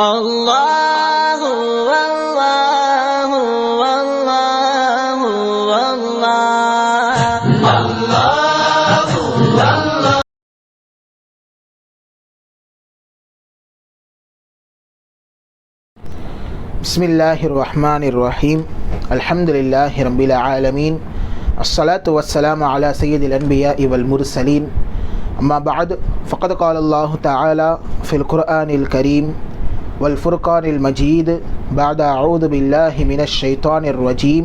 الله والله والله والله الله والله. بسم الله الرحمن الرحيم. الحمد لله رب العالمين. الصلاة والسلام على سيد الأنبياء والمرسلين. أما بعد فقد قال الله تعالى في القرآن الكريم والفرقان المجيد بعد أعوذ بالله من الشيطان الرجيم.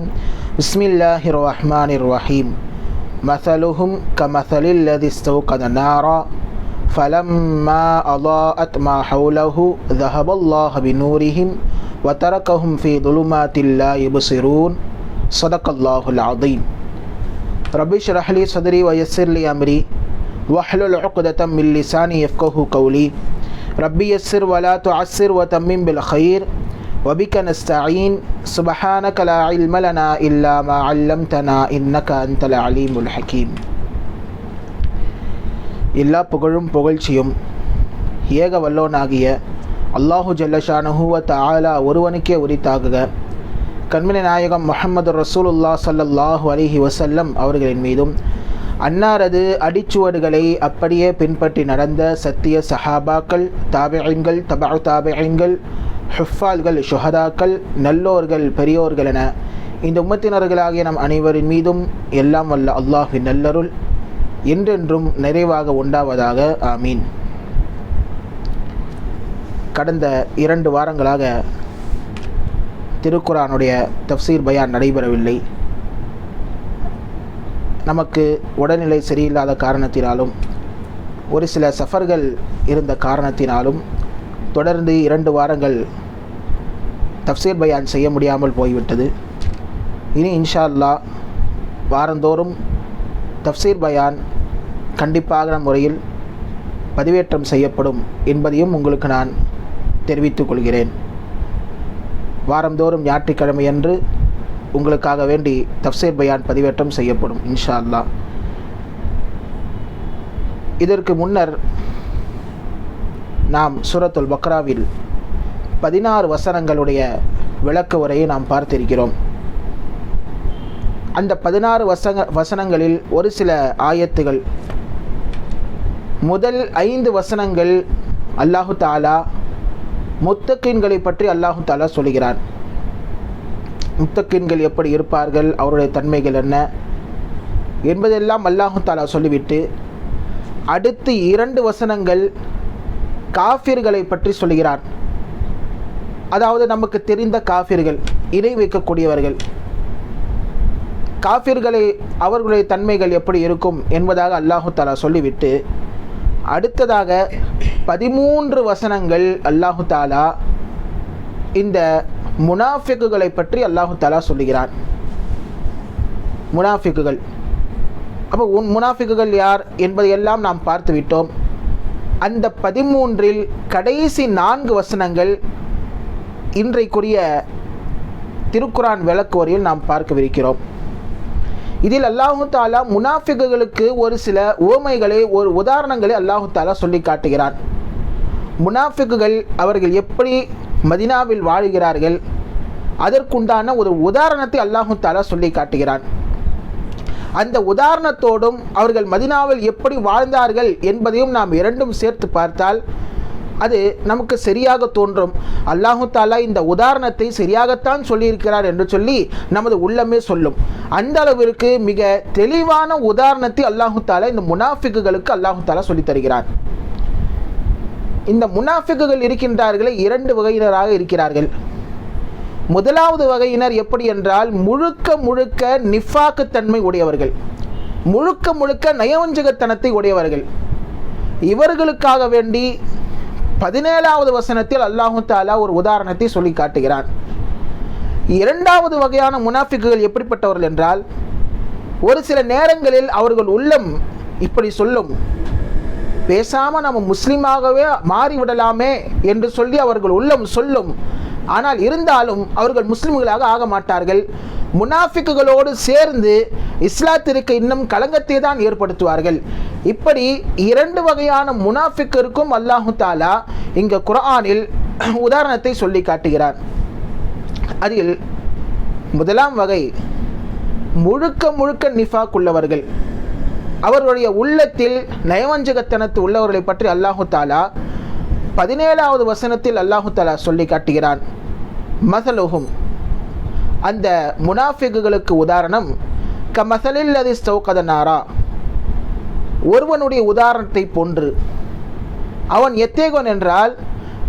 بسم الله الرحمن الرحيم. مثلهم كمثل الذي استوقد نارا فلما أضاءت ما حوله ذهب الله بنورهم وتركهم في ظلمات لا يبصرون. صدق الله العظيم. رب اشرح لي صدري ويسر لي أمري واحلل عقدة من لساني يفقهوا قولي. ربي يسر ولا تعسر وتمم بالخير وبك نستعين. سبحانك لا علم لنا إلا ما علمتنا إنك أنت العليم الحكيم. எல்லா புகழும் புகழ்ச்சியும் ஏக வல்லோனாகிய அல்லாஹு ஜல்லஷானஹு வ தஆலா ஒருவனுக்கே உரித்தாகுக. கண்மணி நாயகம் முஹம்மது ரசூலுல்லாஹ் ஸல்லல்லாஹு அலைஹி வஸல்லம் அவர்களின் மீதும் அன்னாரது அடிச்சுவடுகளை அப்படியே பின்பற்றி நடந்த சத்திய சஹாபாக்கள், தாபிஈன்கள், தபஉ தாபிஈன்கள், ஹுஃபால்கள், ஷுஹதாக்கள், நல்லோர்கள், பெரியோர்கள் என இந்த உம்மத்தினர்களாகிய நம் அனைவரின் மீதும் எல்லாம் வல்ல அல்லாஹ்வின் நல்லருள் என்றென்றும் நிறைவாக உண்டாவதாக. ஆமீன். கடந்த 2 வாரங்களாக திருக்குர்ஆனுடைய தஃப்சீர் பயான் நடைபெறவில்லை. நமக்கு உடல்நிலை சரியில்லாத காரணத்தினாலும் ஒரு சில சஃபர்கள் இருந்த காரணத்தினாலும் தொடர்ந்து 2 வாரங்கள் தஃப்சீர் பயான் செய்ய முடியாமல் போய்விட்டது. இனி இன்ஷா அல்லாஹ் வாரந்தோறும் தஃப்சீர் பயான் கண்டிப்பாக முறையில் பதிவேற்றம் செய்யப்படும் என்பதையும் உங்களுக்கு நான் தெரிவித்துக் கொள்கிறேன். வாரந்தோறும் ஞாயிற்றுக்கிழமையன்று உங்களுக்காக வேண்டி தஃப்சீர் பயான் பதிவேற்றம் செய்யப்படும் இன்ஷா அல்லாஹ். இதற்கு முன்னர் நாம் சூரத்துல் பக்ராவில் 16 வசனங்களுடைய விளக்க உரையை நாம் பார்த்திருக்கிறோம். அந்த 16 வசனங்களில் ஒரு சில ஆயத்துகள், முதல் 5 வசனங்கள் அல்லாஹு தஆலா முத்தகீன்களை பற்றி அல்லாஹு தஆலா சொல்கிறான். முத்தகீன்கள் எப்படி இருப்பார்கள், அவருடைய தன்மைகள் என்ன என்பதெல்லாம் அல்லாஹு தஆலா சொல்லிவிட்டு அடுத்து 2 வசனங்கள் காஃபிர்களை பற்றி சொல்கிறான். அதாவது நமக்கு தெரிந்த காஃபிர்கள், இணை வைக்கக்கூடியவர்கள், காஃபிர்களை அவர்களுடைய தன்மைகள் எப்படி இருக்கும் என்பதாக அல்லாஹு தஆலா சொல்லிவிட்டு அடுத்ததாக 13 வசனங்கள் அல்லாஹு தஆலா இந்த முனாஃபிக்குகளை பற்றி அல்லாஹு தஆலா சொல்லுகிறான். முனாஃபிக்குகள், அப்போ முனாஃபிக்குகள் யார் என்பதையெல்லாம் நாம் பார்த்து விட்டோம். அந்த 13இல் கடைசி 4 வசனங்கள் இன்றைக்குரிய திருக்குர்ஆன் விளக்குவரையில் நாம் பார்க்கவிருக்கிறோம். இதில் அல்லாஹு தஆலா முனாஃபிக்குகளுக்கு ஒரு சில உவமைகளை, ஒரு உதாரணங்களை அல்லாஹு தஆலா சொல்லி காட்டுகிறான். முனாஃபிக்குகள் அவர்கள் எப்படி மதீனாவில் வாழ்கிறார்கள், அதற்குண்டான ஒரு உதாரணத்தை அல்லாஹு தஆலா சொல்லி காட்டுகிறான். அந்த உதாரணத்தோடும் அவர்கள் மதீனாவில் எப்படி வாழ்ந்தார்கள் என்பதையும் நாம் இரண்டும் சேர்த்து பார்த்தால் அது நமக்கு சரியாக தோன்றும். அல்லாஹு தஆலா இந்த உதாரணத்தை சரியாகத்தான் சொல்லியிருக்கிறார் என்று சொல்லி நமது உள்ளமே சொல்லும். அந்த அளவிற்கு மிக தெளிவான உதாரணத்தை அல்லாஹு தஆலா இந்த முனாஃபிக்குகளுக்கு அல்லாஹு தஆலா சொல்லித் தருகிறார். இந்த முனாஃபிக்குகள் இருக்கின்றார்களே 2 வகையினராக இருக்கிறார்கள். முதலாவது வகையினர் எப்படி என்றால் முழுக்க முழுக்க நிஃபாக்கு தன்மை உடையவர்கள், முழுக்க முழுக்க நயவஞ்சகத்தனத்தை உடையவர்கள். இவர்களுக்காக வேண்டி 17வது வசனத்தில் அல்லாஹு தஆலா ஒரு உதாரணத்தை சொல்லி காட்டுகிறான். 2வது வகையான முனாஃபிக்குகள் எப்படிப்பட்டவர்கள் என்றால் ஒரு சில நேரங்களில் அவர்கள் உள்ளம் இப்படி சொல்லும், பேசாமல் நம்ம முஸ்லீமாகவே மாறிவிடலாமே என்று சொல்லி அவர்கள் உள்ளம் சொல்லும். ஆனால் இருந்தாலும் அவர்கள் முஸ்லிம்களாக ஆக மாட்டார்கள். முனாஃபிக்குகளோடு சேர்ந்து இஸ்லாத்திற்கு இன்னும் களங்கத்தை தான் ஏற்படுத்துவார்கள். இப்படி இரண்டு வகையான முனாஃபிக்கிற்கும் அல்லாஹு தாலா இங்கே குர்ஆனில் உதாரணத்தை சொல்லி காட்டுகிறான். அதில் முதலாம் வகை முழுக்க முழுக்க நிஃபாக் உள்ளவர்கள், அவர்களுடைய உள்ளத்தில் நயவஞ்சகத்தனத்து உள்ளவர்களை பற்றி அல்லாஹு தாலா 17வது வசனத்தில் அல்லாஹு தாலா சொல்லி காட்டுகிறான். மஸலுஹும், அந்த முனாஃபிக்குகளுக்கு உதாரணம் கமஸலில்லதி ஸ்தௌகத நாரா, ஒருவனுடைய உதாரணத்தை போன்று. அவன் எத்தேகன் என்றால்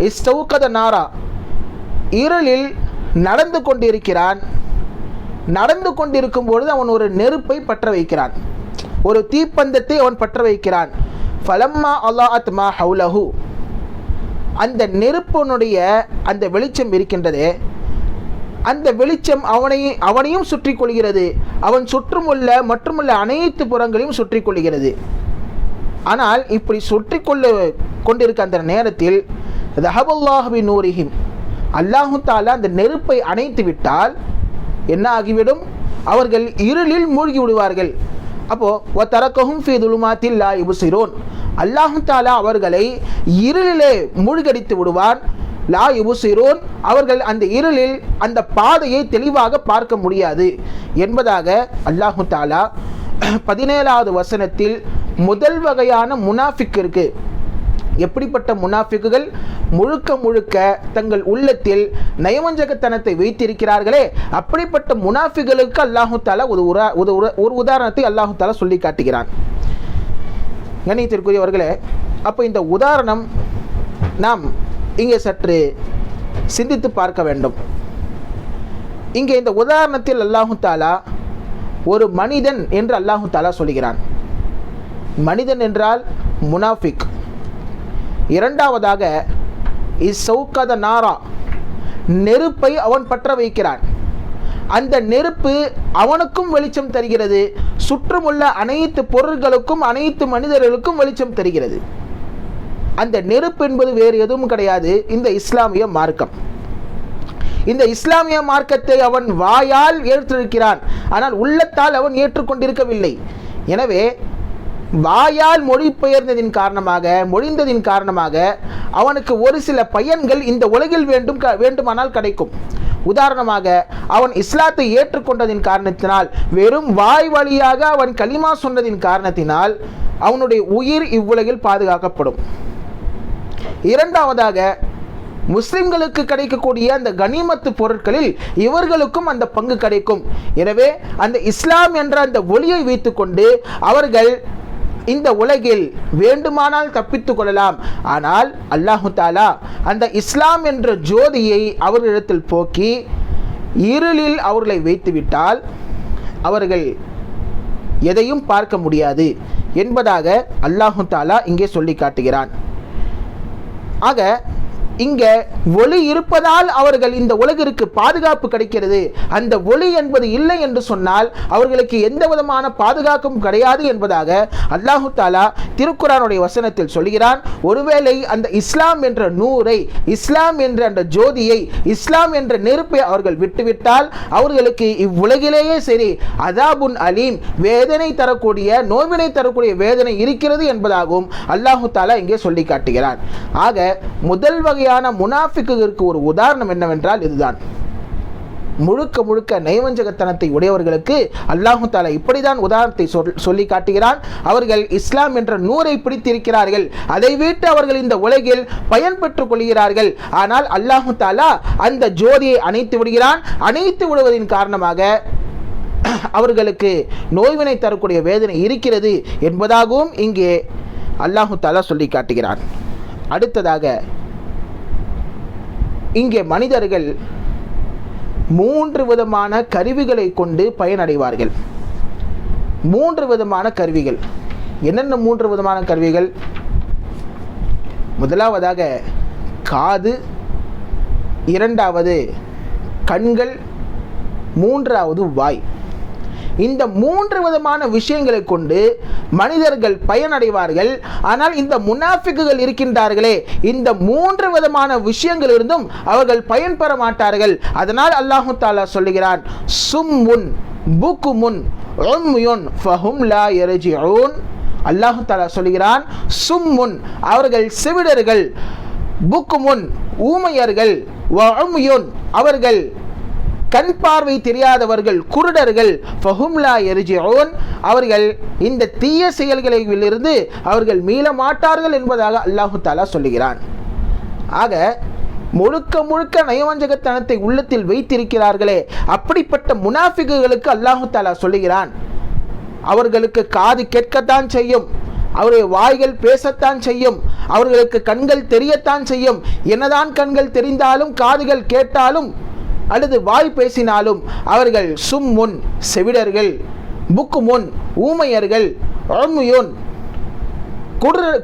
இஸ்தௌகத நாரா, இருளில் நடந்து கொண்டிருக்கிறான். நடந்து கொண்டிருக்கும் பொழுது அவன் ஒரு நெருப்பை பற்ற வைக்கிறான், ஒரு தீப்பந்தத்தை அவன் பற்ற வைக்கிறான். ஃபலம்மா அல்லாஅத் மா ஹவுலஹு, அந்த நெருப்பினுடைய அந்த வெளிச்சம் இருக்கின்றதே, அந்த வெளிச்சம் அவனையும் சுற்றி கொள்கிறது, அவன் சுற்றுமுள்ள மற்றுமுள்ள அனைத்து புறங்களையும் சுற்றி கொள்கிறது. ஆனால் இப்படி சுற்றி கொண்டிருக்க அந்த நேரத்தில் தஹபல்லாஹு பி நூரிஹிம், அல்லாஹு தாலா அந்த நெருப்பை அணைத்து விட்டால் என்ன ஆகிவிடும்? அவர்கள் இருளில் மூழ்கி விடுவார்கள். அப்போ வதரக்கஹும் ஃபீ துலுமாத்தில் லா யுப்சிரூன், அல்லாஹு தாலா அவர்களை இருளிலே மூழ்கடித்து விடுவான். லா யுப்சிரூன், அவர்கள் அந்த இருளில் அந்த பாதையை தெளிவாக பார்க்க முடியாது என்பதாக அல்லாஹு தாலா 17வது வசனத்தில் முதல் வகையான முனாஃபிக்கிற்கு, எப்படிப்பட்ட முனாஃபிக்குகள் முழுக்க முழுக்க தங்கள் உள்ளத்தில் நயவஞ்சகத்தனத்தை வைத்திருக்கிறார்களே, அப்படிப்பட்ட முனாஃபிக்குகளுக்கு அல்லாஹு தாலா ஒரு உதாரணத்தை அல்லாஹு தாலா சொல்லி காட்டுகிறான். கண்ணியத்திற்குரியவர்களே, அப்போ இந்த உதாரணம் நாம் இங்கே சற்று சிந்தித்து பார்க்க வேண்டும். இங்கே இந்த உதாரணத்தில் அல்லாஹு தாலா ஒரு மனிதன் என்று அல்லாஹு தாலா சொல்கிறான். மனிதன் என்றால் முனாஃபிக். இரண்டாவதாக இஸ்ஸௌகத நாரா, நெருப்பை அவன் பற்ற வைக்கிறான். அந்த நெருப்பு அவனுக்கும் வெளிச்சம் தருகிறது, சுற்றுமுள்ள அனைத்து பொருள்களுக்கும் அனைத்து மனிதர்களுக்கும் வெளிச்சம் தருகிறது. அந்த நெருப்பு என்பது வேறு எதுவும் கிடையாது, இந்த இஸ்லாமிய மார்க்கம். இந்த இஸ்லாமிய மார்க்கத்தை அவன் வாயால் ஏற்றிருக்கிறான், ஆனால் உள்ளத்தால் அவன் ஏற்றுக்கொண்டிருக்கவில்லை. எனவே வாயால் மொழிந்ததின் காரணமாக அவனுக்கு ஒரு சில பயன்கள் இந்த உலகில் வேண்டுமானால் கிடைக்கும். உதாரணமாக, அவன் இஸ்லாத்தை ஏற்றுக்கொண்டதின் காரணத்தினால், வெறும் வாய் வழியாக அவன் கலிமா சொன்னதின் காரணத்தினால் அவனுடைய உயிர் இவ்வுலகில் பாதுகாக்கப்படும். இரண்டாவதாக, முஸ்லிம்களுக்கு கிடைக்கக்கூடிய அந்த கனிமத்து பொருட்களில் இவர்களுக்கும் அந்த பங்கு கிடைக்கும். எனவே அந்த இஸ்லாம் என்ற அந்த ஒளியை வைத்துக்கொண்டு அவர்கள் இந்த உலகில் வேண்டுமானால் தப்பித்துக் கொள்ளலாம். ஆனால் அல்லாஹு தாலா அந்த இஸ்லாம் என்ற ஜோதியை அவர்களிடத்தில் போக்கி இருளில் அவர்களை வைத்துவிட்டால் அவர்கள் எதையும் பார்க்க முடியாது என்பதாக அல்லாஹு தாலா இங்கே சொல்லி காட்டுகிறான். ஆக இங்கே ஒளி இருப்பதால் அவர்கள் இந்த உலகிற்கு பாதுகாப்பு கிடைக்கிறது. அந்த ஒளி என்பது இல்லை என்று சொன்னால் அவர்களுக்கு எந்த விதமான பாதுகாப்பும் கிடையாது என்பதாக அல்லாஹு தாலா திருக்குரானுடைய வசனத்தில் சொல்கிறான். ஒருவேளை அந்த இஸ்லாம் என்ற நூரை, இஸ்லாம் என்ற அந்த ஜோதியை, இஸ்லாம் என்ற நெருப்பை அவர்கள் விட்டுவிட்டால் அவர்களுக்கு இவ்வுலகிலேயே சரி அதாபுன் அலீம், வேதனை தரக்கூடிய, நோவினை தரக்கூடிய வேதனை இருக்கிறது என்பதாகவும் அல்லாஹு தாலா இங்கே சொல்லி காட்டுகிறான். ஆக முதல் வகை முனாஃபிக்குகளுக்கு ஒரு உதாரணம் என்னவென்றால் இதுதான். முழுக்க முழுக்க நயவஞ்சகத்தனத்தை உடையவர்களுக்கு அல்லாஹு தாலா இப்படிதான் உதாரணத்தை சொல்லி காட்டுகிறான். அவர்கள் இஸ்லாம் என்ற நூரை பிடித்திருக்கிறார்கள், அதை விட்டு அவர்கள் இந்த உலகில் பயன் பெற்றுக் கொள்கிறார்கள். ஆனால் அல்லாஹு தாலா அந்த ஜோதியை அணைத்து விடுகிறான். அணைத்து விடுவதன் காரணமாக அவர்களுக்கு நோய்வினை தரக்கூடிய வேதனை இருக்கிறது என்பதாகவும் இங்கே அல்லாஹு தாலா சொல்லி காட்டுகிறான். அடுத்ததாக, இங்கே மனிதர்கள் 3 விதமான கருவிகளை கொண்டு பயனடைவார்கள். 3 விதமான கருவிகள். என்னென்ன 3 விதமான கருவிகள்? முதலாவதாக காது, இரண்டாவது கண்கள், மூன்றாவது வாய். இந்த 3 விதமான விஷயங்களை கொண்டு மனிதர்கள் பயனடைவார்கள். ஆனால் இந்த முனாஃபிக்குகள் இருக்கின்றார்களே, இந்த 3 விதமான விஷயங்களிலிருந்தும் அவர்கள் பயன்பெற மாட்டார்கள். அதனால் அல்லாஹு தாலா சொல்லுகிறான், சும்முன் புக்குமுன் உம்யுன் ஃபஹும் லா யர்ஜிஊன். அல்லாஹு தாலா சொல்லுகிறான், சும்முன், அவர்கள் செவிடர்கள், புக்குமுன் ஊமையர்கள், வஉம்யுன் அவர்கள் கண் பார்வை தெரியாதவர்கள், குருடர்கள், ஃபஹும் லா யர்ஜிஊன் அவர்கள் இந்த தீய செயல்களிலிருந்து அவர்கள் மீள மாட்டார்கள் என்பதாக அல்லாஹு தஆலா சொல்லுகிறான். ஆக முழுக்க முழுக்க நயவஞ்சகத்தனத்தை உள்ளத்தில் வைத்திருக்கிறார்களே, அப்படிப்பட்ட முனாஃபிக்குகளுக்கு அல்லாஹு தஆலா சொல்லுகிறான், அவர்களுக்கு காது கேட்கத்தான் செய்யும், அவருடைய வாய்கள் பேசத்தான் செய்யும், அவர்களுக்கு கண்கள் தெரியத்தான் செய்யும். என்னதான் கண்கள் தெரிந்தாலும் காதுகள் கேட்டாலும் அல்லது வாய் பேசினாலும் அவர்கள் சும்முன் செவிடர்கள், புக்குமுன் ஊமையர்கள், உம்யுன்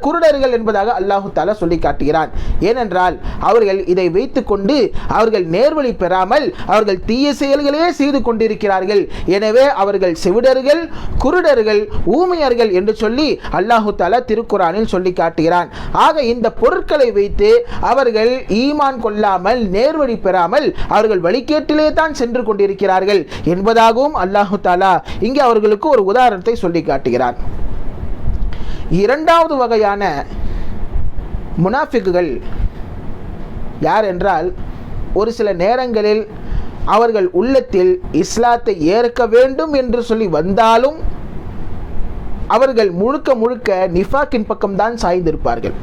குருடர்கள் என்பதாக அல்லாஹு தஆலா சொல்லி காட்டுகிறான். ஏனென்றால் அவர்கள் இதை வைத்துக்கொண்டு அவர்கள் நேர்வழி பெறாமல் அவர்கள் தீய செயல்களே செய்து கொண்டிருக்கிறார்கள். எனவே அவர்கள் செவிடர்கள், குருடர்கள், ஊமையர்கள் என்று சொல்லி அல்லாஹு தஆலா திருக்குர்ஆனில் சொல்லி காட்டுகிறான். ஆக இந்த பொருட்களை வைத்து அவர்கள் ஈமான் கொள்ளாமல் நேர்வழி பெறாமல் அவர்கள் வழிகேட்டிலே தான் சென்று கொண்டிருக்கிறார்கள் என்பதாகவும் அல்லாஹு தஆலா இங்கே அவர்களுக்கு ஒரு உதாரணத்தை சொல்லி காட்டுகிறான். இரண்டாவது வகையான முனாஃபிக்குகள் யார் என்றால், ஒரு சில நேரங்களில் அவர்கள் உள்ளத்தில் இஸ்லாத்தை ஏற்க வேண்டும் என்று சொல்லி வந்தாலும் அவர்கள் முழுக்க முழுக்க நிஃபாக்கின் பக்கம்தான் சாய்ந்திருப்பார்கள்.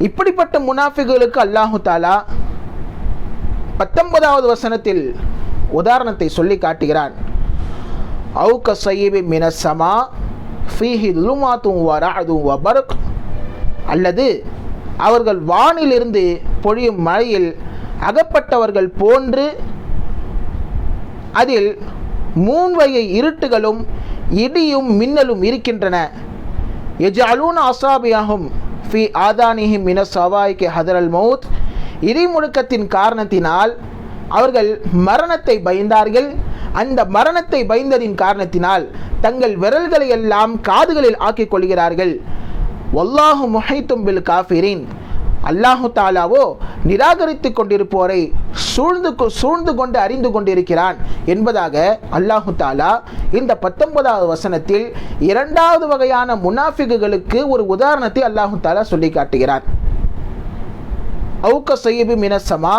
இப்படிப்பட்ட முனாஃபிக்குகளுக்கு அல்லாஹு தஆலா 19வது வசனத்தில் உதாரணத்தை சொல்லி காட்டுகிறான். அவு கஸய்யிபின் மினஸ் ஸமா ஃபீஹி ظுலுமாத்துன் வ ரஅதுன் வ பர்க், அல்லது அவர்கள் வானிலிருந்து பொழியும் மழையில் அகப்பட்டவர்கள் போன்று அதில் 3 வகை இருட்டுகளும் இடியும் மின்னலும் இருக்கின்றன. யஜஅலூன அஸாபியஹும் ஃபீ ஆதானிஹிம் மினஸ் ஸவாயிகி ஹதரல் மௌத், இடி முழக்கத்தின் காரணத்தினால் அவர்கள் மரணத்தை பயந்தார்கள். அந்த மரணத்தை பயந்ததின் காரணத்தினால் தங்கள் விரல்களை எல்லாம் காதுகளில் ஆக்கிக் கொள்கிறார்கள். வல்லாஹு முஹைத்தும் பில் காஃபிரின், அல்லாஹு தஆலாவோ நிராகரித்து கொண்டிருப்போரை சூழ்ந்து கொண்டு அறிந்து கொண்டிருக்கிறான் என்பதாக அல்லாஹு தஆலா இந்த 19வது வசனத்தில் இரண்டாவது வகையான முனாஃபிக்குகளுக்கு ஒரு உதாரணத்தை அல்லாஹு தஆலா சொல்லி காட்டுகிறான். அவு கஸய்யிபி மினஸ் ஸமா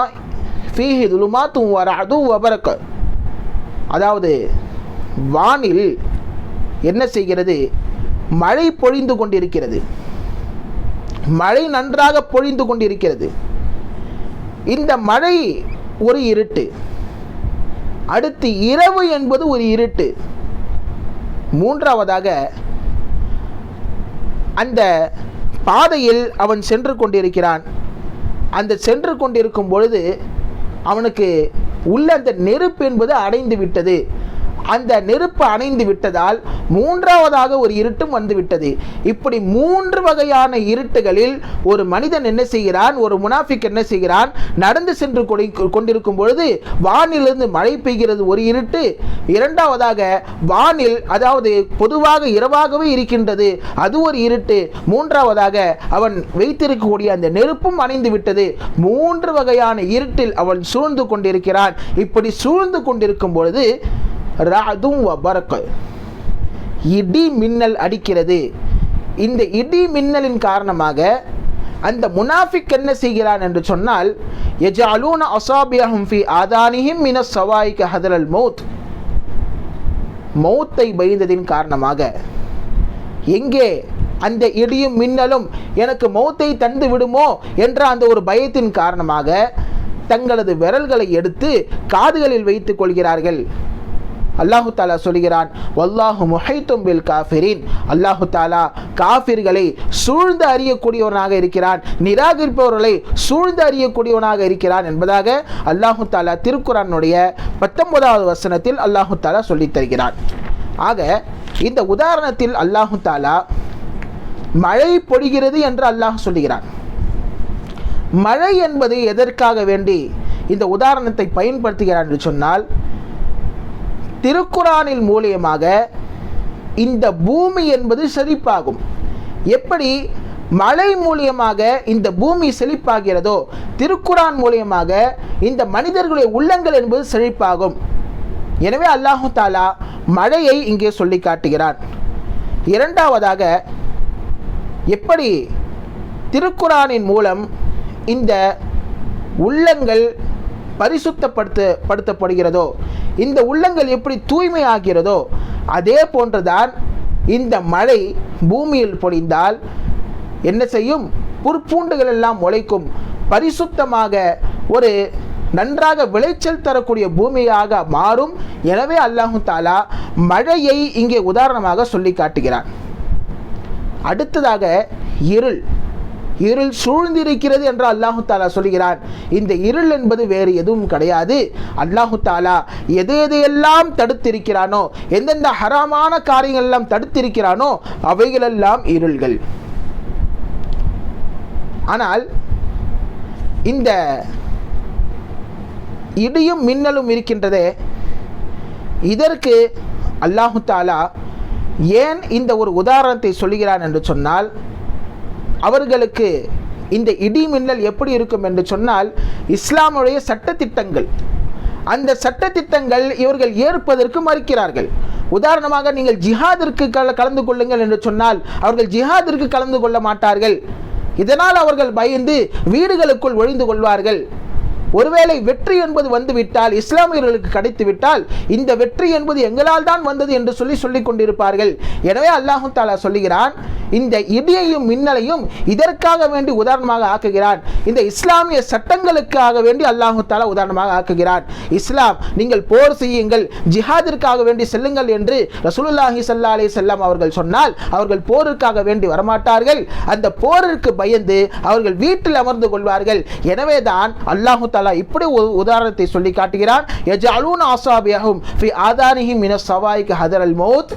ஃபீஹி ظுலுமாத்துன் வ ரஅதுன் வ பர்க், அதாவது வானில் என்ன செய்கிறது, மழை பொழிந்து கொண்டிருக்கிறது, மழை நன்றாக பொழிந்து கொண்டிருக்கிறது. இந்த மழை ஒரு இருட்டு, அடுத்து இரவு என்பது ஒரு இருட்டு, மூன்றாவதாக அந்த பாதையில் அவன் சென்று கொண்டிருக்கிறான். அந்த சென்று கொண்டிருக்கும் பொழுது அவனுக்கு உள்ள அந்த நெருப்பு என்பது அடைந்து விட்டது. அந்த நெருப்பு அணைந்து விட்டதால் மூன்றாவதாக ஒரு இருட்டும் வந்துவிட்டது. இப்படி 3 வகையான இருட்டுகளில் ஒரு மனிதன் என்ன செய்கிறான், ஒரு முனாஃபிக் என்ன செய்கிறான், நடந்து சென்று கொண்டிருக்கும் பொழுது வானிலிருந்து மழை பெய்கிறது ஒரு இருட்டு, இரண்டாவதாக வானில் அதாவது பொதுவாக இரவாகவே இருக்கின்றது அது ஒரு இருட்டு, மூன்றாவதாக அவன் வைத்திருக்கக்கூடிய அந்த நெருப்பும் அணைந்து விட்டது. 3 வகையான இருட்டில் அவன் சூழ்ந்து கொண்டிருக்கிறான். இப்படி சூழ்ந்து கொண்டிருக்கும் பொழுது ரஅதுன் வ பர்க், இடி மின்னல் அடிக்கிறது. இந்த இடி மின்னலின் காரணமாக அந்த முனாஃபிக் என்ன செய்கிறான் என்று சொன்னால், யஜஅலூன அஸாபியஹும் ஃபீ ஆதானிஹிம் மினஸ் ஸவாயிகி ஹதரல் மௌத், மௌத்தை பயந்ததின் காரணமாக, எங்கே அந்த இடியும் மின்னலும் எனக்கு மௌத்தை தந்து விடுமோ என்ற அந்த ஒரு பயத்தின் காரணமாக தங்களது விரல்களை எடுத்து காதுகளில் வைத்துக் கொள்கிறார்கள். அல்லாஹு தாலா சொல்கிறான், வல்லாஹு முஹைத்தும் பில் காஃபிரின், அல்லாஹு தாலா காஃபிர்களை சூழ்ந்து அறியக்கூடியவனாக இருக்கிறான், நிராகரிப்பவர்களை சூழ்ந்து அறியக்கூடியவனாக இருக்கிறான் என்பதாக அல்லாஹு தாலா திருக்குர்ஆனுடைய 19வது வசனத்தில் அல்லாஹு தாலா சொல்லித் தருகிறான். ஆக இந்த உதாரணத்தில் அல்லாஹு தாலா மழை பொழிகிறது என்று அல்லாஹ் சொல்லுகிறான். மழை என்பது எதற்காக வேண்டி இந்த உதாரணத்தை பயன்படுத்துகிறான் என்று சொன்னால், திருக்குர்ஆனில் மூலியமாக இந்த பூமி என்பது செழிப்பாகும். எப்படி மழை மூலியமாக இந்த பூமி செழிப்பாகிறதோ, திருக்குர்ஆன் மூலியமாக இந்த மனிதர்களுடைய உள்ளங்கள் என்பது செழிப்பாகும். எனவே அல்லாஹு தாலா மழையை இங்கே சொல்லி காட்டுகிறான். இரண்டாவதாக, எப்படி திருக்குரானின் மூலம் இந்த உள்ளங்கள் பரிசுத்தப்படுத்தப்படுகிறதோ, இந்த உள்ளங்கள் எப்படி தூய்மையாகிறதோ, அதே போன்றுதான் இந்த மழை பூமியில் பொழிந்தால் என்ன செய்யும்? புற்பூண்டுகள் எல்லாம் முளைக்கும், பரிசுத்தமாக ஒரு நன்றாக விளைச்சல் தரக்கூடிய பூமியாக மாறும். எனவே அல்லாஹு தாலா மழையை இங்கே உதாரணமாக சொல்லி காட்டுகிறான். அடுத்ததாக இருள் சூழ்ந்திருக்கிறது என்று அல்லாஹு தாலா சொல்கிறான். இந்த இருள் என்பது வேறு எதுவும் கிடையாது. அல்லாஹு தாலா எதையெல்லாம் தடுத்திருக்கிறானோ, எந்தெந்த ஹராமான காரியங்கள் எல்லாம் தடுத்திருக்கிறானோ அவைகளெல்லாம் இருள்கள். ஆனால் இந்த இடியும் மின்னலும் இருக்கின்றதே, இதற்கு அல்லாஹு தாலா ஏன் இந்த ஒரு உதாரணத்தை சொல்கிறான் என்று சொன்னால், அவர்களுக்கு இந்த இடி மின்னல் எப்படி இருக்கும் என்று சொன்னால், இஸ்லாமுடைய சட்டத்திட்டங்கள், அந்த சட்டத்திட்டங்கள் இவர்கள் ஏற்பதற்கு மறுக்கிறார்கள். உதாரணமாக, நீங்கள் ஜிஹாதிற்கு கலந்து கொள்ளுங்கள் என்று சொன்னால் அவர்கள் ஜிஹாதிற்கு கலந்து கொள்ள மாட்டார்கள். இதனால் அவர்கள் பயந்து வீடுகளுக்குள் ஒழிந்து கொள்வார்கள். ஒருவேளை வெற்றி என்பது வந்துவிட்டால், இஸ்லாமியர்களுக்கு கிடைத்துவிட்டால், இந்த வெற்றி என்பது எங்களால் தான் வந்தது என்று சொல்லிக் கொண்டிருப்பார்கள். எனவே அல்லாஹு தாலா சொல்லுகிறான், இந்த இடியையும் மின்னலையும் இதற்காக வேண்டி உதாரணமாக ஆக்குகிறான். இந்த இஸ்லாமிய சட்டங்களுக்காக வேண்டி அல்லாஹு தாலா உதாரணமாக ஆக்குகிறான். இஸ்லாம், நீங்கள் போர் செய்யுங்கள், ஜிஹாதிற்காக வேண்டி செல்லுங்கள் என்று ரசூலுல்லாஹி ஸல்லல்லாஹு அலைஹி வஸல்லம் அவர்கள் சொன்னால் அவர்கள் போருக்காக வேண்டி வரமாட்டார்கள். அந்த போருக்கு பயந்து அவர்கள் வீட்டில் அமர்ந்து கொள்வார்கள். எனவே தான் அல்லாஹு தாலா இப்படி ஒரு உதாரணத்தை சொல்லி காட்டுகிறான். யஜஅலூன அஸாபியஹும் ஃபி ஆதானிஹிம் மினஸ் ஸவாயிக் ஹதரல் மௌத்.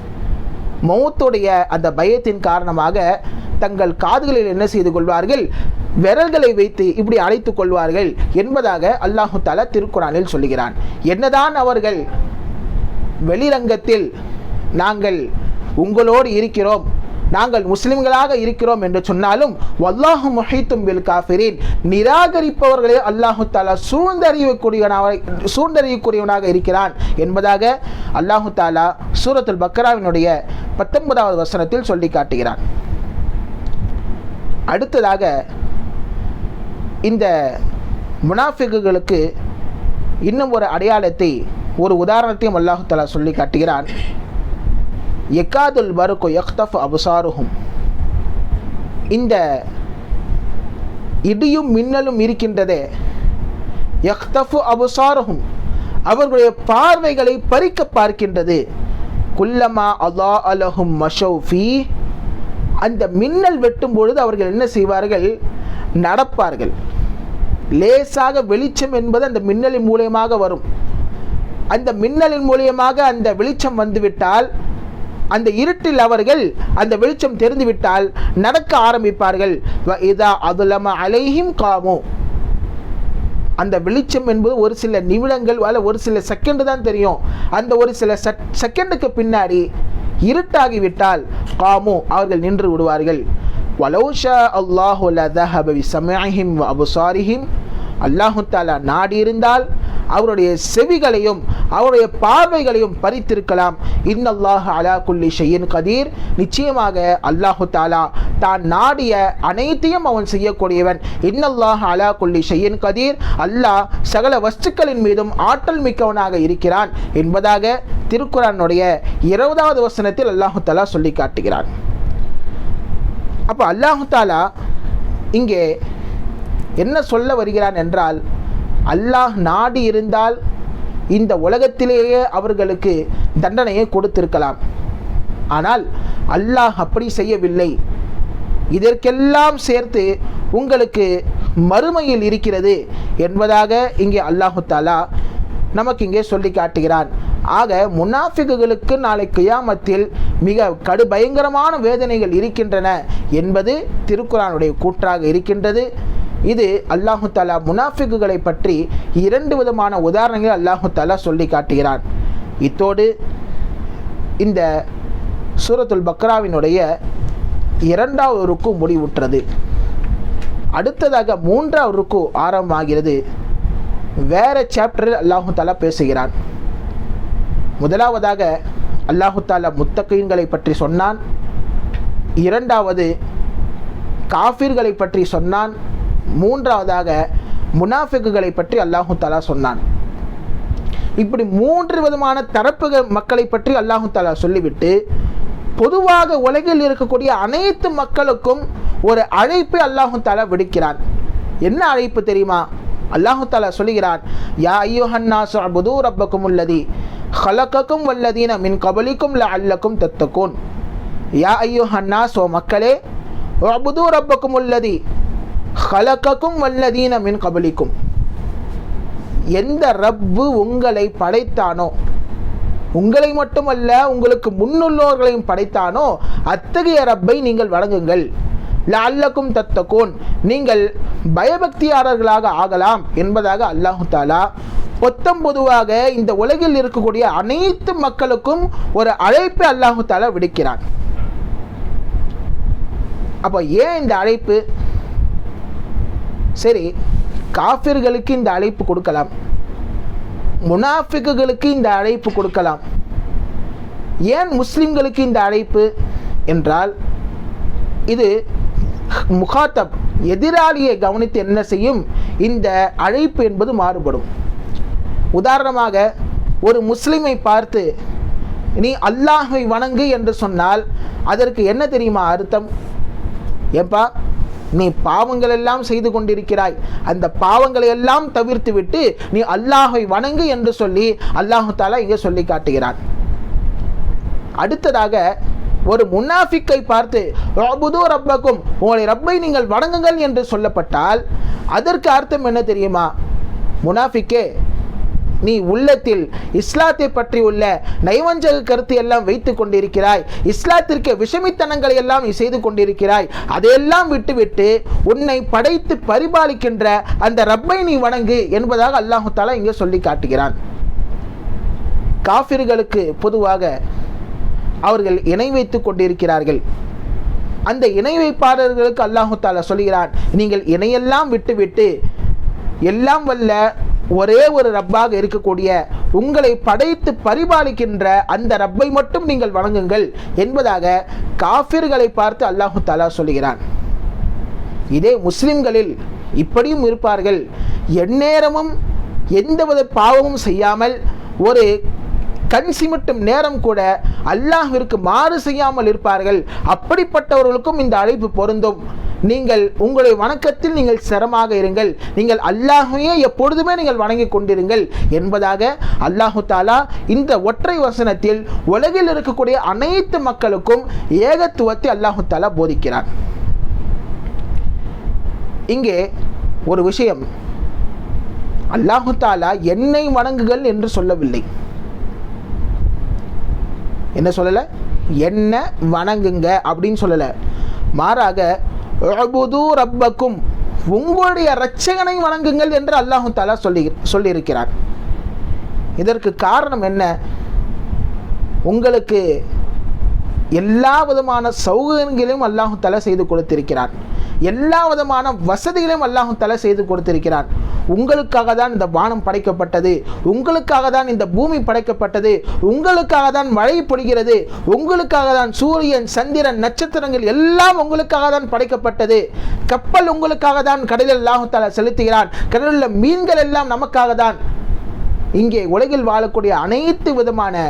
மௌத்துடைய அந்த பயத்தின் காரணமாக தங்கள் காதுகளில் என்ன செய்து கொள்வார்கள்? விரல்களை வைத்து இப்படி அழைத்துக் கொள்வார்கள் என்பதாக அல்லாஹு தஆலா திருக்குரானில் சொல்லுகிறான். என்னதான் அவர்கள் வெளிரங்கத்தில் நாங்கள் உங்களோடு இருக்கிறோம், நாங்கள் முஸ்லிம்களாக இருக்கிறோம் என்று சொன்னாலும், வல்லாஹு முஹீத்தும் பில் காஃபிரீன், நிராகரிப்பவர்களே அல்லாஹு தஆலா சூழ்ந்தறியக்கூடியவனாக இருக்கிறான் என்பதாக அல்லாஹு தஆலா சூரத்துல் பக்ராவினுடைய 19வது வசனத்தில் சொல்லி காட்டுகிறான். அடுத்ததாக இந்த முனாஃபிக்குகளுக்கு இன்னும் ஒரு அடையாளத்தை, ஒரு உதாரணத்தையும் அல்லாஹு தஆலா சொல்லி காட்டுகிறான். யகாதுல் பர்கு யக்தஃபு அப்சாருஹும். இந்த இடியும் மின்னலும் இருக்கின்றதே, யக்தஃபு அப்சாருஹும், அவர்களுடைய பார்வைகளை பறிக்க பார்க்கின்றது. குல்லமா அல்லாஹ் லஹும் மஷவ் ஃபீ. அந்த மின்னல் வெட்டும் பொழுது அவர்கள் என்ன செய்வார்கள்? நடப்பார்கள். லேசாக வெளிச்சம் என்பது அந்த மின்னலின் மூலியமாக வரும். அந்த மின்னலின் மூலியமாக அந்த வெளிச்சம் வந்துவிட்டால், அந்த இருட்டில் அவர்கள் அந்த வெளிச்சம் தெரிந்துவிட்டால் நடக்க ஆரம்பிப்பார்கள். இதா அதுலம அலைஹிம் காமு. அந்த வெளிச்சம் என்பது ஒரு சில நிமிடங்கள் அல்ல ஒரு சில செகண்ட் தான் தெரியும். அந்த ஒரு சில செகண்டுக்கு பின்னாடி இருட்டாகிவிட்டால் காமு, அவர்கள் நின்று விடுவார்கள். வலௌஷா அல்லாஹு லதஹப பிஸமஇஹிம் வ அப்சாரிஹிம். அல்லாஹு தஆலா நாடி இருந்தால் அவருடைய செவிகளையும் அவருடைய பார்வைகளையும் பறித்திருக்கலாம். இன்னல்லாஹ அலா குல்லி ஷைஇன் கதீர். நிச்சயமாக அல்லாஹு தஆலா தான் நாடிய அனைத்தையும் அவன் செய்யக்கூடியவன். இன்னல்லாஹ அலா குல்லி ஷைஇன் கதீர். அல்லாஹ் சகல வஸ்துக்களின் மீதும் ஆற்றல் மிக்கவனாக இருக்கிறான் என்பதாக திருக்குரானுடைய 20வது வசனத்தில் அல்லாஹு தஆலா சொல்லி காட்டுகிறான். அப்போ அல்லாஹு தஆலா இங்கே என்ன சொல்ல வருகிறான் என்றால், அல்லாஹ் நாடி இருந்தால் இந்த உலகத்திலேயே அவர்களுக்கு தண்டனையை கொடுத்திருக்கலாம். ஆனால் அல்லாஹ் அப்படி செய்யவில்லை. இதற்கெல்லாம் சேர்த்து உங்களுக்கு மறுமையில் இருக்கிறது என்பதாக இங்கே அல்லாஹு தஆலா நமக்கு இங்கே சொல்லி காட்டுகிறான். ஆக முனாஃபிக்குகளுக்கு நாளை கியாமத்தில் மிக பயங்கரமான வேதனைகள் இருக்கின்றன என்பது திருக்குரானுடைய கூற்றாக இருக்கின்றது. இது அல்லாஹு தஆலா முனாஃபிக்குகளை பற்றி 2 விதமான உதாரணங்கள் அல்லாஹு தஆலா சொல்லி காட்டுகிறான். இத்தோடு இந்த சூரத்துல் பக்ராவினுடைய 2வது ருக்கு முடிவுற்றது. அடுத்ததாக 3வது ருக்கு ஆரம்பமாகிறது. வேற சாப்டரில் அல்லாஹு தஆலா பேசுகிறான். முதலாவதாக அல்லாஹு தஆலா முத்தகீன்களை பற்றி சொன்னான். 2வது காஃபிர்களை பற்றி சொன்னான். மூன்றாவதாக முனாஃபிக்குகளை பற்றி அல்லாஹு தஆலா சொன்னான். இப்படி 3 விதமான தரப்பு மக்களை பற்றி அல்லாஹு தஆலா சொல்லிவிட்டு பொதுவாக உலகில் இருக்கக்கூடிய அனைத்து மக்களுக்கும் ஒரு அழைப்பை அல்லாஹு தஆலா விடுக்கிறான். என்ன அழைப்பு தெரியுமா? அல்லாஹு தஆலா சொல்லுகிறான், யா அய்யுஹன் நாஸு அபுது ரப்பக்குமுல்லதி ஹலகக்கும் வல்லதீன மின் கபலிக்கும் லஅல்லக்கும் தத்தகூன். யா அய்யுஹன் நாஸ், ஓ மக்களே, அபுது ரப்பக்குமுல்லதி ஹலகக்கும் வல்லதீன மின் கபலிக்கும், எந்த ரப்பு உங்களை படைத்தானோ, உங்களை மட்டுமல்ல உங்களுக்கு முன்னுள்ளோர்களையும் படைத்தானோ அத்தகைய ரப்பை நீங்கள் வணங்குங்கள். லஅல்லக்கும் தத்தகூன், நீங்கள் பயபக்தியாளர்களாக ஆகலாம் என்பதாக அல்லாஹு தஆலா பொதுவாக இந்த உலகில் இருக்கக்கூடிய அனைத்து மக்களுக்கும் ஒரு அழைப்பை அல்லாஹு தஆலா விடுக்கிறான். அப்போ ஏன் இந்த அழைப்பு? சரி, காஃபிர்களுக்கு இந்த அழைப்பு கொடுக்கலாம், முனாஃபிக்குகளுக்கு இந்த அழைப்பு கொடுக்கலாம், ஏன் முஸ்லிம்களுக்கு இந்த அழைப்பு என்றால், இது முகாத்தப் எதிராளியை கவனித்து என்ன செய்யும்? இந்த அழைப்பு என்பது மாறுபடும். உதாரணமாக ஒரு முஸ்லிமை பார்த்து நீ அல்லாஹை வணங்கு என்று சொன்னால் அதற்கு என்ன தெரியுமா அர்த்தம்? ஏப்பா, நீ பாவங்கள் எல்லாம் செய்து கொண்டிருக்கிறாய், அந்த பாவங்களை எல்லாம் தவிர்த்து விட்டு நீ அல்லாஹை வணங்கு என்று சொல்லி அல்லாஹு தஆலா இங்கே சொல்லி காட்டுகிறான். அடுத்ததாக ஒரு முனாஃபிக்கை பார்த்து அபுது ரப்பக்கும், உங்களுடைய ரப்பை நீங்கள் வணங்குங்கள் என்று சொல்லப்பட்டால் அதற்கு அர்த்தம் என்ன தெரியுமா? முனாஃபிக்கே, நீ உள்ளத்தில் இஸ்லாத்தை பற்றி உள்ள நைவஞ்சக கருத்து எல்லாம் வைத்து கொண்டிருக்கிறாய், இஸ்லாத்திற்கு விஷமித்தனங்களை எல்லாம் நீ செய்து கொண்டிருக்கிறாய், அதையெல்லாம் விட்டுவிட்டு உன்னை படைத்து பரிபாலிக்கின்ற அந்த ரப்பை நீ வணங்கு என்பதாக அல்லாஹு தஆலா இங்கே சொல்லி காட்டுகிறான். காஃபிர்களுக்கு பொதுவாக அவர்கள் இணை வைத்து கொண்டிருக்கிறார்கள். அந்த இணை வைப்பாளர்களுக்கு அல்லாஹு தஆலா சொல்கிறான், நீங்கள் இணையெல்லாம் விட்டுவிட்டு எல்லாம் வல்ல ஒரே ஒரு ரப்பாக இருக்கக்கூடிய உங்களை படைத்து பரிபாலிக்கின்ற அந்த ரப்பை மட்டும் நீங்கள் வணங்குங்கள் என்பதாக காஃபிர்களை பார்த்து அல்லாஹு தஆலா சொல்கிறான். இதே முஸ்லிம்களில் இப்படியும் இருப்பார்கள், எந்நேரமும் எந்தவித பாவமும் செய்யாமல் ஒரு கண் சிமிட்டும் நேரம் கூட அல்லாஹ்விற்கு மாறு செய்யாமல் இருப்பார்கள். அப்படிப்பட்டவர்களுக்கும் இந்த அழைப்பு பொருந்தும். நீங்கள் உங்களுடைய வணக்கத்தில் நீங்கள் சிரமமாக இருங்கள், நீங்கள் அல்லாஹ்வையே எப்பொழுதுமே நீங்கள் வணங்கி கொண்டிருங்கள் என்பதாக அல்லாஹு தஆலா இந்த ஒற்றை வசனத்தில் உலகில் இருக்கக்கூடிய அனைத்து மக்களுக்கும் ஏகத்துவத்தை அல்லாஹு தஆலா போதிக்கிறார். இங்கே ஒரு விஷயம், அல்லாஹு தஆலா என்னை வணங்குங்கள் என்று சொல்லவில்லை. என்ன சொல்லலை? என்ன வணங்குங்க அப்படின்னு சொல்லலை. மாறாக உஅ்புது ரப்பக்கும், உங்களுடைய இரட்சகனை வணங்குங்கள் என்று அல்லாஹு தஆலா சொல்லியிருக்கிறார். இதற்கு காரணம் என்ன? உங்களுக்கு எல்லா விதமான சௌகரியங்களையும் அல்லாஹு தஆலா செய்து கொடுத்திருக்கிறார், எல்லா விதமான வசதிகளையும் அல்லாஹு தஆலா செய்து கொடுத்திருக்கிறார். உங்களுக்காக தான் இந்த வானம் படைக்கப்பட்டது, உங்களுக்காக தான் இந்த பூமி படைக்கப்பட்டது, உங்களுக்காக தான் மழை பொழிகிறது, உங்களுக்காக தான் சூரியன் சந்திரன் நட்சத்திரங்கள் எல்லாம் உங்களுக்காக தான் படைக்கப்பட்டது. கப்பல் உங்களுக்காக தான் கடலில் அல்லாஹு தஆலா செலுத்துகிறான், கடலில் மீன்கள் எல்லாம் நமக்காக தான். இங்கே உலகில் வாழக்கூடிய அனைத்து விதமான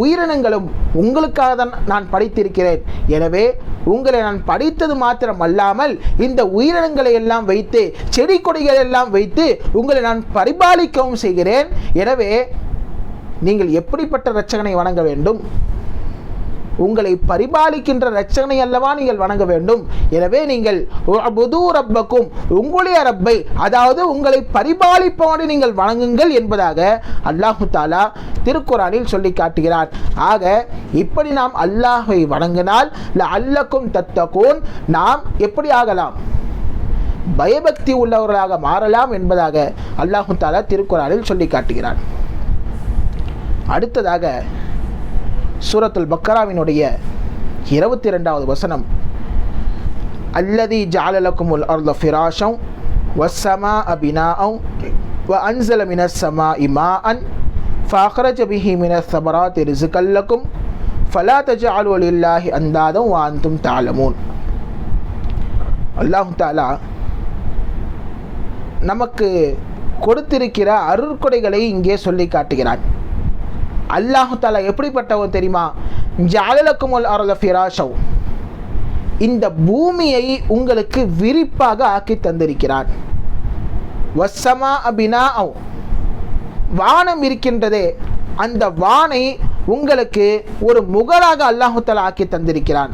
உயிரினங்களும் உங்களுக்காக தான் நான் படைத்திருக்கிறேன். எனவே உங்களை நான் படைத்தது மாத்திரம் அல்லாமல் இந்த உயிரினங்களை எல்லாம் வைத்து செடி கொடிகள் எல்லாம் வைத்து உங்களை நான் பரிபாலிக்கவும் செய்கிறேன். எனவே நீங்கள் எப்படிப்பட்ட இரட்சகனை வணங்க வேண்டும்? உங்களை பரிபாலிக்கின்ற இரட்சகனை அல்லவா நீங்கள் வணங்க வேண்டும். எனவே நீங்கள் உஅ்புது ரப்பக்கும், உங்களுடைய ரப்பை, அதாவது உங்களை பரிபாலிப்பவனை நீங்கள் வணங்குங்கள் என்பதாக அல்லாஹு தஆலா திருக்குர்ஆனில் சொல்லி காட்டுகிறார். ஆக இப்படி நாம் அல்லாஹை வணங்கினால் லஅல்லக்கும் தத்தகூன், நாம் எப்படி ஆகலாம்? பயபக்தி உள்ளவர்களாக மாறலாம் என்பதாக அல்லாஹு தஆலா திருக்குர்ஆனில் சொல்லி காட்டுகிறார். அடுத்ததாக சூரத்துல் பக்கராவினுடைய 22வது வசனம், அல்லதி ஜஅல லக்குமுல் அர்த ஃபிராஷன் வஸ்ஸமாஅ பினாஅன் வஅன்ஸல மினஸ் ஸமாஇ மாஅன் ஃபஅக்ரஜ பிஹி மினஸ் ஸமராத்தி ரிஸ்கன் லக்கும் ஃபலா தஜஅலு லில்லாஹி அந்தாதன் வஅன்தும் தஅலமூன். அல்லாஹ் தஆலா நமக்கு கொடுத்திருக்கிற அருட்கொடைகளை இங்கே சொல்லி காட்டுகிறான். அல்லாஹ் தஆலா எப்படிப்பட்டவன் தெரியுமா? ஜஅலலக்குமுல் அர்த ஃபிராஷவ், இந்த பூமியை உங்களுக்கு விரிப்பாக ஆக்கி தந்திருக்கிறான். வஸ்ஸமா பினாஅவ், வானம் இருக்கின்றதே அந்த வானை உங்களுக்கு ஒரு முகலாக அல்லாஹ் தஆலா ஆக்கி தந்திருக்கிறான்.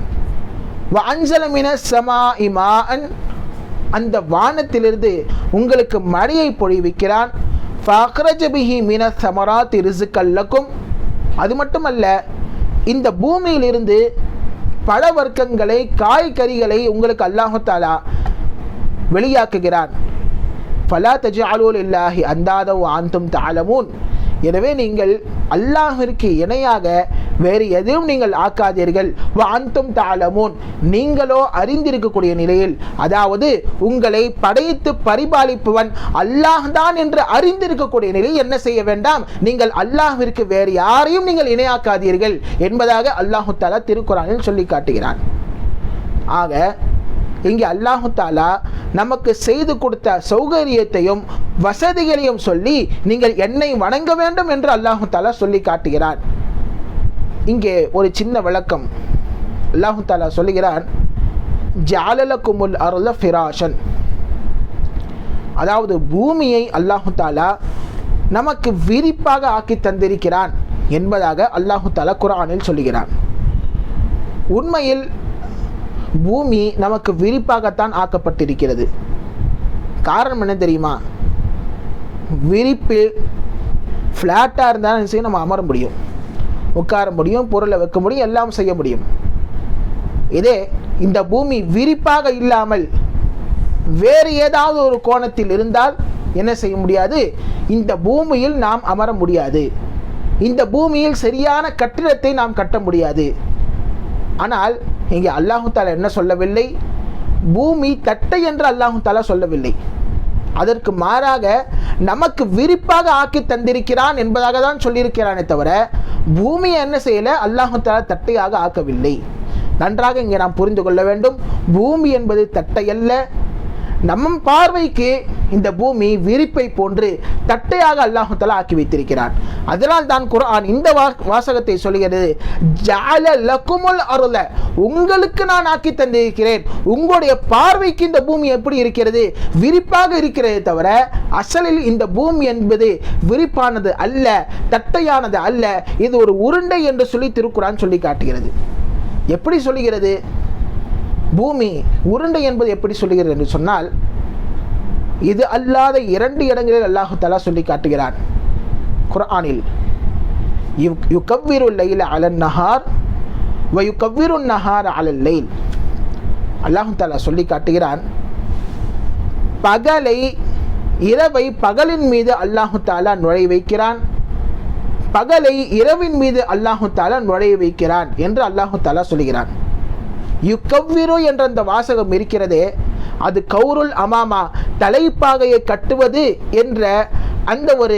வஅன்ஸல மினஸ் ஸமாஇ மாஅன், அந்த வானத்திலிருந்து உங்களுக்கு மழையை பொழிவிக்கிறான். ஃபஅக்ரஜ பிஹி மினஸ் ஸமராத்தி ரிஸ்கல் லக்கும், அது மட்டுமல்ல இந்த பூமியிலிருந்து பழ வர்க்கங்களை காய்கறிகளை உங்களுக்கு அல்லாஹ் தஆலா வெளியாக்குகிறான். ஃபலா தஜஅலூ லில்லாஹி அந்தாத வ அன்தும் தஅலமூன், எனவே நீங்கள் அல்லாஹ்விற்கு இணையாக வேறு எதையும் நீங்கள் ஆக்காதீர்கள். வ அன்தும் தஅலமூன், நீங்களோ அறிந்திருக்கக்கூடிய நிலையில், அதாவது உங்களை படைத்து பரிபாலிப்பவன் அல்லாஹ் தான் என்று அறிந்திருக்கக்கூடிய நிலையில் என்ன செய்ய வேண்டாம், நீங்கள் அல்லாஹ்விற்கு வேறு யாரையும் நீங்கள் இணையாக்காதீர்கள் என்பதாக அல்லாஹ் தஆலா திருக்குர்ஆனில் சொல்லி காட்டுகிறான். ஆக இங்கே அல்லாஹ் தஆலா நமக்கு செய்து கொடுத்த சௌகரியத்தையும் வசதிகளையும் சொல்லி நீங்கள் என்னை வணங்க வேண்டும் என்று அல்லாஹ் தஆலா சொல்லி காட்டுகிறான். இங்கே ஒரு சின்ன விளக்கம். அல்லாஹ் தஆலா சொல்லுகிறான், ஜஅலலக்குமுல் அர்த ஃபிராஷன், அதாவது பூமியை அல்லாஹ் தஆலா நமக்கு விரிப்பாக ஆக்கி தந்திருக்கிறான் என்பதாக அல்லாஹ் தஆலா குர்ஆனில் சொல்லுகிறான். உண்மையில் பூமி நமக்கு விரிப்பாகத்தான் ஆக்கப்பட்டிருக்கிறது. காரணம் என்ன தெரியுமா? விரிப்பு ஃப்ளாட்டாக இருந்தாலும் நம்ம அமர முடியும், உட்கார முடியும், பொருளை வைக்க முடியும், எல்லாம் செய்ய முடியும். இதே இந்த பூமி விரிப்பாக இல்லாமல் வேறு ஏதாவது ஒரு கோணத்தில் இருந்தால் என்ன செய்ய முடியாது? இந்த பூமியில் நாம் அமர முடியாது, இந்த பூமியில் சரியான கட்டிடத்தை நாம் கட்ட முடியாது. ஆனால் இங்கே அல்லாஹ் தஆலா என்ன சொல்லவில்லை? பூமி தட்டை என்று அல்லாஹ் தஆலா சொல்லவில்லை. அதற்கு மாறாக நமக்கு விரிப்பாக ஆக்கி தந்திருக்கிறான் என்பதாக தான் சொல்லியிருக்கிறானே தவிர பூமியை என்ன செய்யலை, அல்லாஹ் தஆலா தட்டையாக ஆக்கவில்லை. நன்றாக இங்கே நாம் புரிந்து கொள்ள வேண்டும். பூமி என்பது தட்டை அல்ல. நம்ம பார்வைக்கு இந்த பூமி விரிப்பை போன்று தட்டையாக அல்லாஹ் தஆலா ஆக்கி வைத்திருக்கிறான். அதனால் தான் குர்ஆன் இந்த வாசகத்தை சொல்கிறது, ஜஅலலக்குமுல் அர்த, உங்களுக்கு நான் ஆக்கி தந்திருக்கிறேன். உங்களுடைய பார்வைக்கு இந்த பூமி எப்படி இருக்கிறது? விரிப்பாக இருக்கிறதே தவிர அசலில் இந்த பூமி என்பது விரிப்பானது அல்ல, தட்டையானது அல்ல. இது ஒரு உருண்டை என்று சொல்லி திருக்குர்ஆன் சொல்லி காட்டுகிறது. எப்படி சொல்லுகிறது? பூமி உருண்டை என்பது எப்படி சொல்லுகிறது என்று சொன்னால், இது அல்லாத 2 இடங்களில் அல்லாஹ் தஆலா சொல்லி காட்டுகிறான் குர்ஆனில். யுகவ்விருல் லைல அலன் நஹார் வ யுகவ்விருன் நஹார அலல் லைல். அல்லாஹ் தஆலா சொல்லி காட்டுகிறான், பகலை இரவை பகலின் மீது அல்லாஹ் தஆலா நுழைய வைக்கிறான், பகலை இரவின் மீது அல்லாஹ் தஆலா நுழைய வைக்கிறான் என்று அல்லாஹ் தஆலா சொல்கிறான். யுகவ்விரு என்ற அந்த வாசகம் இருக்கிறதே, அது கௌருல் அமாமா, தலைப்பாகையை கட்டுவது என்ற அந்த ஒரு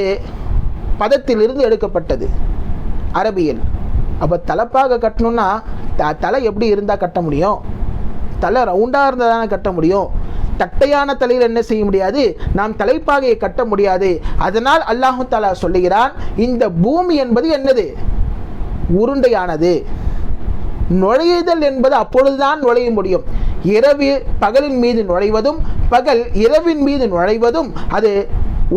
பதத்திலிருந்து எடுக்கப்பட்டது அரபியில். அப்போ தலைப்பாகை கட்டணும்னா தலை எப்படி இருந்தால் கட்ட முடியும்? தலை ரவுண்டாக இருந்தால் தானே கட்ட முடியும். தட்டையான தலையில் என்ன செய்ய முடியாது? நாம் தலைப்பாகையை கட்ட முடியாது. அதனால் அல்லாஹ் தஆலா சொல்லுகிறான், இந்த பூமி என்பது என்னது? உருண்டையானது. நுழையுதல் என்பது அப்பொழுதுதான் நுழைய முடியும். இரவு பகலின் மீது நுழைவதும் பகல் இரவின் மீது நுழைவதும் அது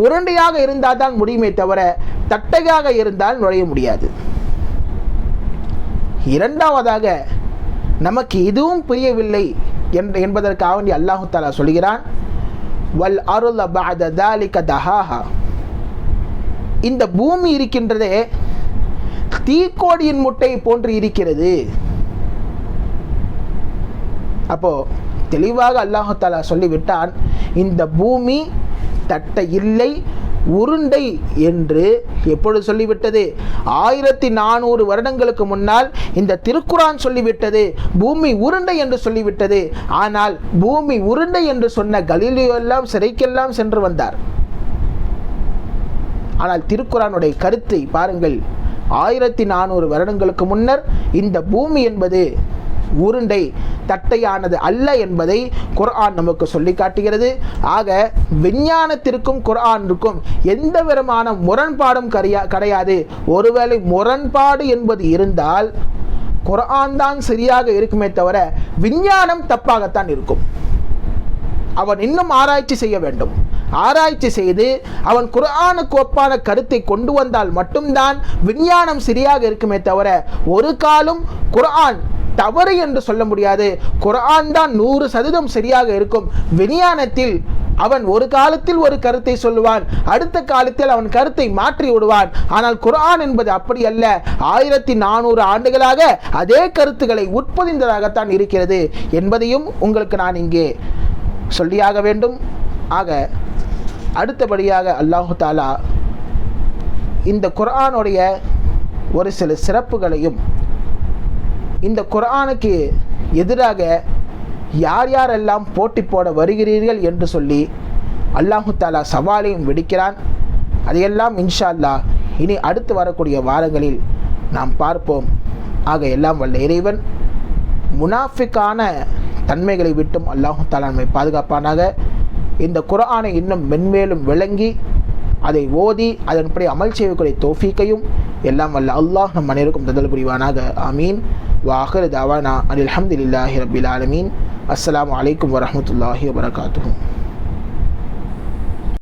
உருண்டையாக இருந்தால் தான் முடியுமே தவிர தட்டையாக இருந்தால் நுழைய முடியாது. இரண்டாவதாக நமக்கு இதுவும் புரியவில்லை என்பதற்காக வேண்டி அல்லாஹ் தஆலா சொல்கிறான், வல் அர்த பஅத தாலிக தஹாஹா, இந்த பூமி இருக்கின்றதே தீக்கோடியின் முட்டை போன்று இருக்கிறது. அப்போ தெளிவாக அல்லாஹ் தஆலா சொல்லிவிட்டான், இந்த பூமி தட்டை இல்லை, உருண்டை என்று எப்பொழுது சொல்லிவிட்டது? 1400 வருடங்களுக்கு முன்னால் இந்த திருக்குர்ஆன் சொல்லிவிட்டது பூமி உருண்டை என்று சொல்லிவிட்டது. ஆனால் பூமி உருண்டை என்று சொன்ன கலீலியோ எல்லாம் சிறைக்கெல்லாம் சென்று வந்தார். ஆனால் திருக்குர்ஆனுடைய கருத்தை பாருங்கள். 1400 வருடங்களுக்கு முன்னர் இந்த பூமி என்பது உருண்டை, தட்டையானது அல்ல என்பதை குர்ஆன் நமக்கு சொல்லி காட்டுகிறது. ஆக விஞ்ஞானத்திற்கும் குர்ஆனுக்கும் எந்த விதமான முரண்பாடும் கிடையாது. ஒருவேளை முரண்பாடு என்பது இருந்தால் குர்ஆன் தான் சரியாக இருக்குமே தவிர விஞ்ஞானம் தப்பாகத்தான் இருக்கும். அவன் இன்னும் ஆராய்ச்சி செய்ய வேண்டும். ஆராய்ச்சி செய்து அவன் குர்ஆனுக்கு ஒப்பான கருத்தை கொண்டு வந்தால் மட்டும்தான் விஞ்ஞானம் சரியாக இருக்குமே தவிர ஒரு காலம் குர்ஆன் தவறு என்று சொல்ல முடியாது. குர்ஆன் தான் 100% சரியாக இருக்கும். விஞ்ஞானத்தில் அவன் ஒரு காலத்தில் ஒரு கருத்தை சொல்லுவான், அடுத்த காலத்தில் அவன் கருத்தை மாற்றி விடுவான். ஆனால் குர்ஆன் என்பது அப்படி அல்ல. 1400 ஆண்டுகளாக அதே கருத்துக்களை உட்பொதிந்ததாகத்தான் இருக்கிறது என்பதையும் உங்களுக்கு நான் இங்கே சொல்லியாக வேண்டும். ஆக அடுத்தபடியாக அல்லாஹு தாலா இந்த குர்ஆனுடைய ஒரு சில சிறப்புகளையும், இந்த குர்ஆனுக்கு எதிராக யார் யாரெல்லாம் போட்டி போட வருகிறீர்கள் என்று சொல்லி அல்லாஹு தாலா சவாலையும் விடுக்கிறான். அதையெல்லாம் இன்ஷா அல்லாஹ் இனி அடுத்து வரக்கூடிய வாரங்களில் நாம் பார்ப்போம். ஆக எல்லாம் வல்ல இறைவன் முனாஃபிக்கான தன்மைகளை விட்டும் அல்லாஹு தாலா நம்மை பாதுகாப்பானாக. இந்த குர்ஆனை இன்னும் மென்மேலும் விளங்கி அதை ஓதி அதன்படி அமல் செய்யக்கூடிய தௌஃபீக்கையும் எல்லாம் வல்ல அல்லாஹ் நம் அனைவருக்கும் தந்தல் புரிவானாக. ஆமீன். வாஹிரு தாவானா அல்ஹம்துலில்லாஹி ரப்பில் ஆலமீன். அஸ்ஸலாமு அலைக்கும் வரஹ்மத்துல்லாஹி வபரகாத்துஹு.